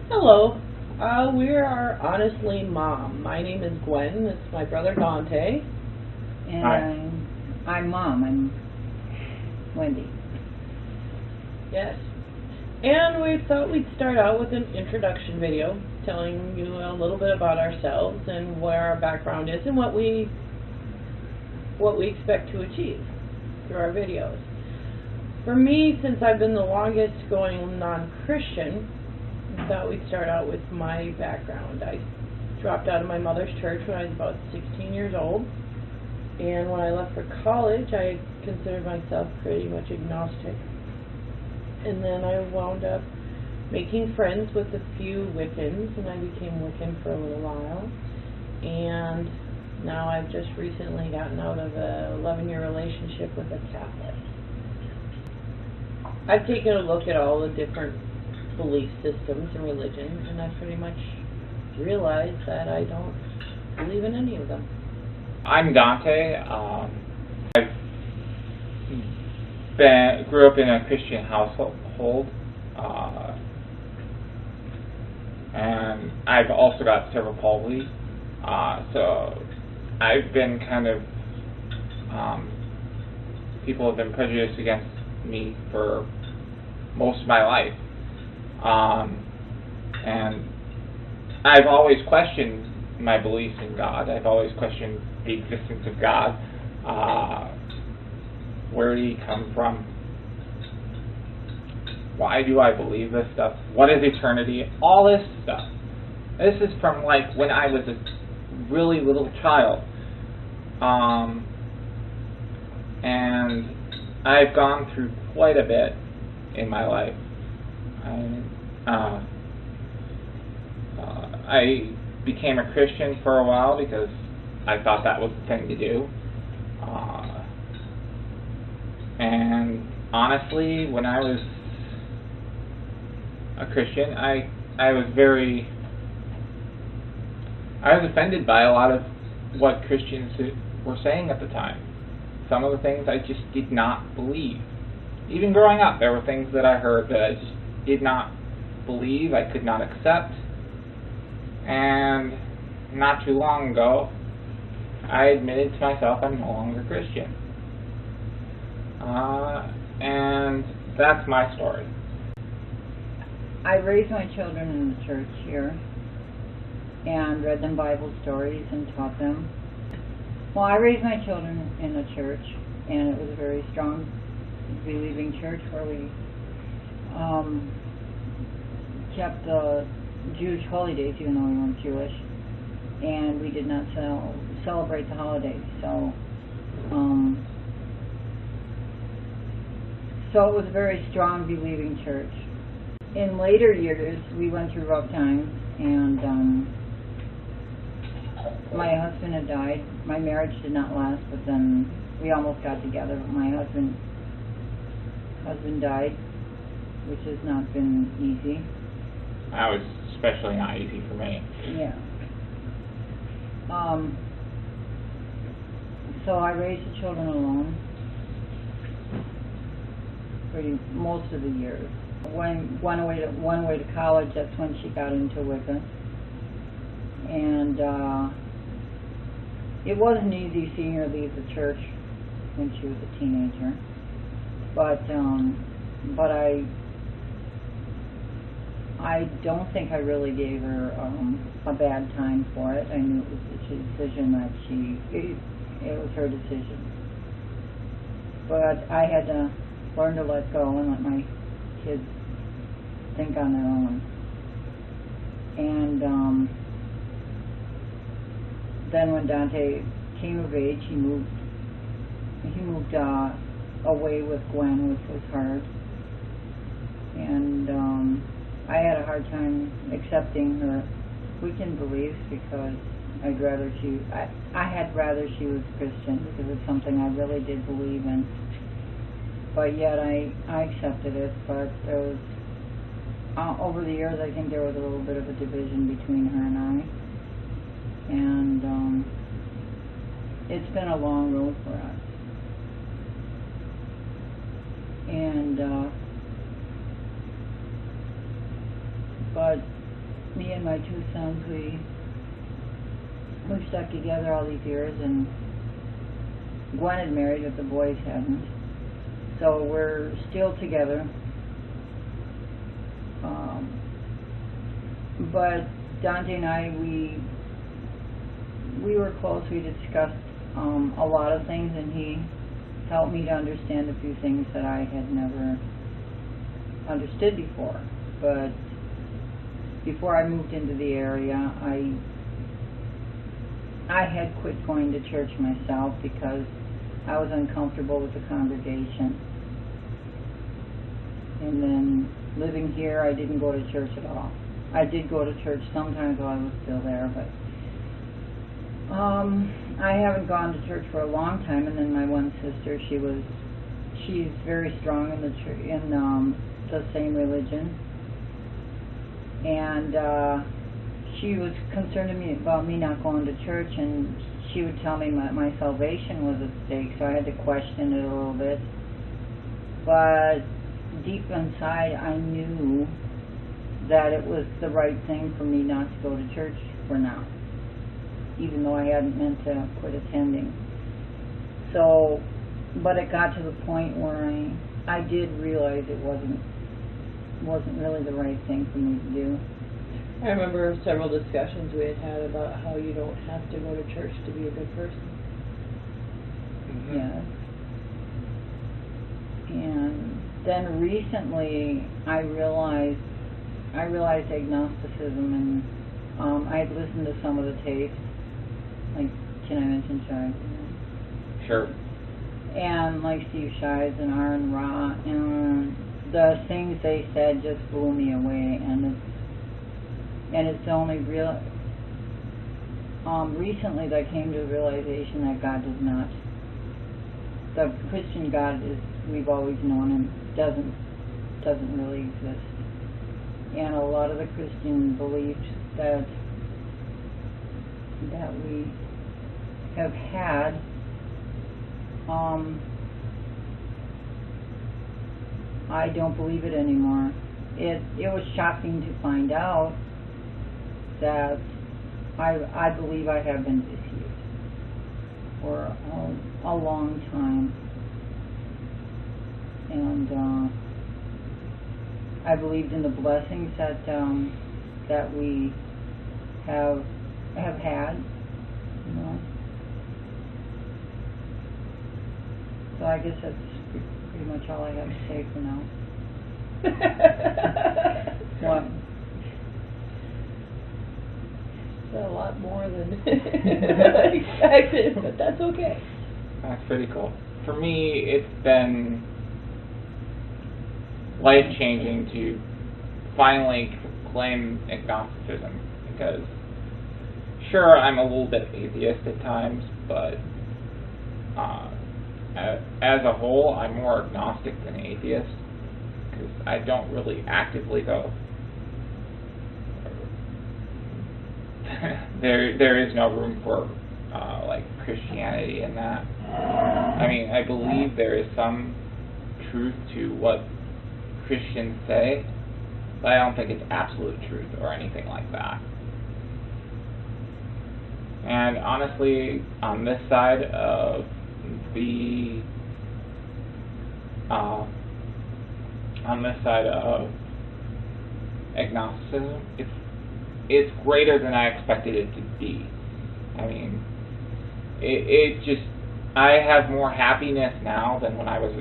Hello. We are Honestly Mom. My name is Gwen. This is my brother Dante. And Hi. I'm Mom. I'm Wendy. Yes. And we thought we'd start out with an introduction video telling you a little bit about ourselves and where our background is and what we expect to achieve through our videos. For me, since I've been the longest going non-Christian, I thought we'd start out with my background. I dropped out of my mother's church when I was about 16 years old, and when I left for college, I considered myself pretty much agnostic. And then I wound up making friends with a few Wiccans, and I became Wiccan for a little while. And now I've just recently gotten out of an 11-year relationship with a Catholic. I've taken a look at all the different belief systems and religions, and I pretty much realized that I don't believe in any of them. I'm Dante. I grew up in a Christian household, and I've also got cerebral palsy. So I've been kind of people have been prejudiced against me for most of my life. And I've always questioned my beliefs in God. I've always questioned the existence of God. Where did he come from? Why do I believe this stuff? What is eternity? All this stuff. This is from like when I was a really little child. And I've gone through quite a bit in my life. I became a Christian for a while because I thought that was the thing to do. And honestly, when I was a Christian, I was offended by a lot of what Christians were saying at the time. Some of the things I just did not believe. Even growing up, there were things that I heard that I just did not believe, I could not accept. And not too long ago, I admitted to myself I'm no longer Christian. And that's my story. I raised my children in the church here and read them Bible stories and taught them. Well, I raised my children in a church, and it was a very strong, believing church where we kept the Jewish holy days, even though we weren't Jewish, and we did not celebrate the holidays. So it was a very strong, believing church. In later years, we went through rough times, and my husband had died. My marriage did not last, but then we almost got together. But my husband died, which has not been easy. That was especially not easy for me. Yeah. So I raised the children alone for most of the years. When one way to college, that's when she got into Wicca, and it wasn't easy seeing her leave the church when she was a teenager. But I don't think I really gave her a bad time for it. I knew it was a decision that it was her decision. But I had to learn to let go and let my kids think on their own. And then when Dante came of age, he moved away with Gwen, which was hard. And I had a hard time accepting her Wiccan beliefs because I had rather she was Christian because it's something I really did believe in. But yet I accepted it. But there was over the years, I think there was a little bit of a division between her and I, and it's been a long road for us. And but and my two sons, we've stuck together all these years, and Gwen had married, but the boys hadn't. So we're still together. But Dante and I, we were close. We discussed a lot of things, and he helped me to understand a few things that I had never understood before. But before I moved into the area, I had quit going to church myself because I was uncomfortable with the congregation. And then living here, I didn't go to church at all. I did go to church sometimes while I was still there, but I haven't gone to church for a long time. And then my one sister, she's very strong in the same religion, and she was concerned about me not going to church, and she would tell me my salvation was at stake, so I had to question it a little bit. But deep inside, I knew that it was the right thing for me not to go to church for now, even though I hadn't meant to quit attending. So, but it got to the point where I did realize it wasn't really the right thing for me to do. I remember several discussions we had about how you don't have to go to church to be a good person. Mm-hmm. Yes. And then recently I realized agnosticism, and I had listened to some of the tapes. Like, can I mention Shives? Sure. And like Steve Shives and Aaron Ra, and the things they said just blew me away, and it's only recently that I came to the realization that God does not, the Christian God is, we've always known him, doesn't really exist. And a lot of the Christian beliefs that we have had, I don't believe it anymore. It was shocking to find out that I believe I have been deceived for a long time, and I believed in the blessings that we have had, you know. So I guess that's pretty much all I have to say for now. What? A lot more than expected, but that's okay. That's pretty cool. For me, it's been life-changing to finally claim agnosticism, because sure, I'm a little bit atheist at times, but as a whole, I'm more agnostic than atheist, because I don't really actively go. There is no room for like Christianity in that. I mean, I believe there is some truth to what Christians say, but I don't think it's absolute truth or anything like that. And honestly, on this side of agnosticism, it's greater than I expected it to be. I mean, it just, I have more happiness now than when I was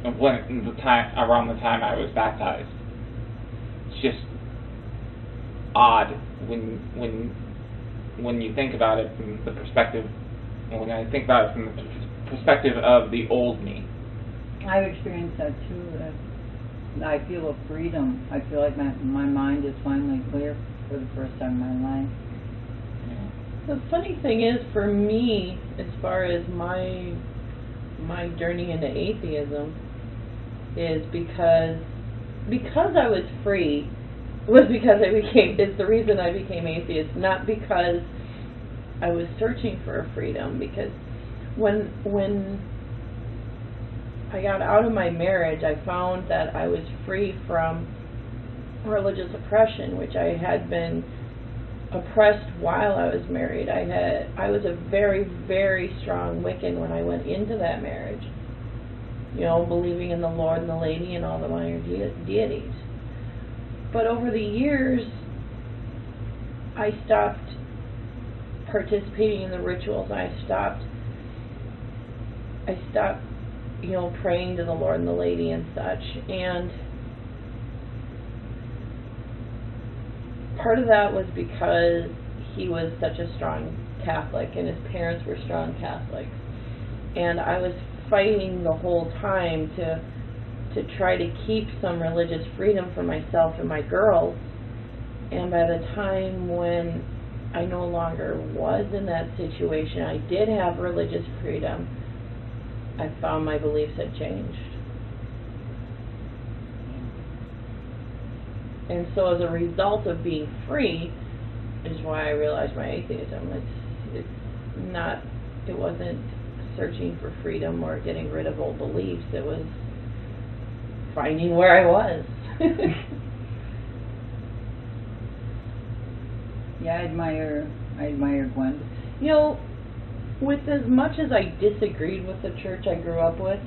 around the time I was baptized. It's just odd when you think about it from the perspective, when I think about it from the perspective of the old me. I've experienced that too. I feel a freedom. I feel like my mind is finally clear for the first time in my life. The funny thing is, for me, as far as my journey into atheism, is because I was free, it's the reason I became atheist, not because I was searching for a freedom. Because when I got out of my marriage, I found that I was free from religious oppression, which I had been oppressed while I was married. I was a very, very strong Wiccan when I went into that marriage. You know, believing in the Lord and the Lady and all the minor deities. But over the years, I stopped participating in the rituals. I stopped, you know, praying to the Lord and the Lady and such. And part of that was because he was such a strong Catholic and his parents were strong Catholics. And I was fighting the whole time to try to keep some religious freedom for myself and my girls. And by the time when I no longer was in that situation, I did have religious freedom, I found my beliefs had changed. And so as a result of being free is why I realized my atheism. It wasn't searching for freedom or getting rid of old beliefs. It was finding where I was. Yeah, I admire Gwen. You know, with as much as I disagreed with the church I grew up with,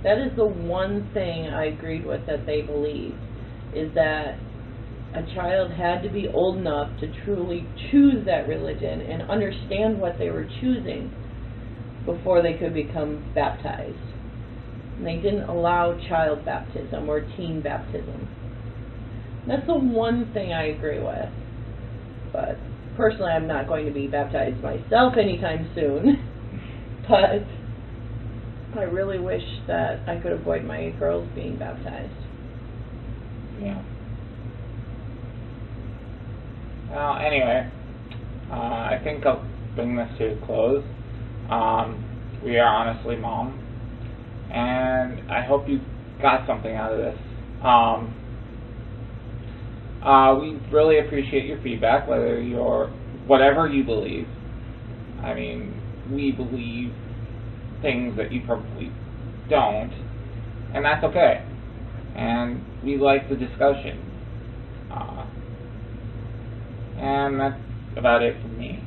that is the one thing I agreed with that they believed, is that a child had to be old enough to truly choose that religion and understand what they were choosing before they could become baptized. And they didn't allow child baptism or teen baptism. That's the one thing I agree with. But personally, I'm not going to be baptized myself anytime soon. But I really wish that I could avoid my girls being baptized. Yeah. Well, anyway, I think I'll bring this to a close. We are Honestly Mom, and I hope you got something out of this. We really appreciate your feedback, whatever you believe. I mean, we believe things that you probably don't, and that's okay. And we like the discussion. And that's about it from me.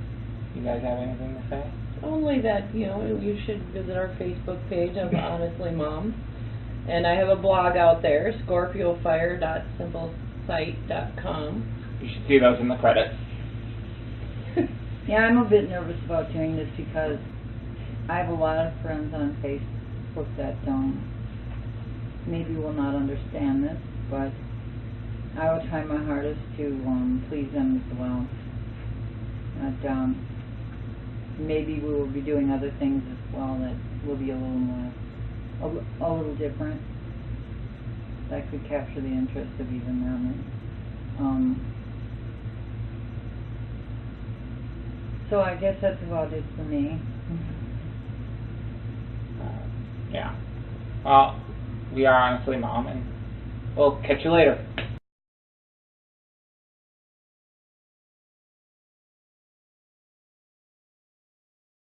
You guys have anything to say? Only that, you know, you should visit our Facebook page of Honestly Mom. And I have a blog out there, scorpiofire.simplesite.com. You should see those in the credits. Yeah, I'm a bit nervous about doing this because I have a lot of friends on Facebook that maybe will not understand this, but I will try my hardest to please them as well. And, maybe we will be doing other things as well that will be a little more, a little different. That could capture the interest of even them. So I guess that's about it for me. Yeah. Well, we are Honestly Mom, and we'll catch you later.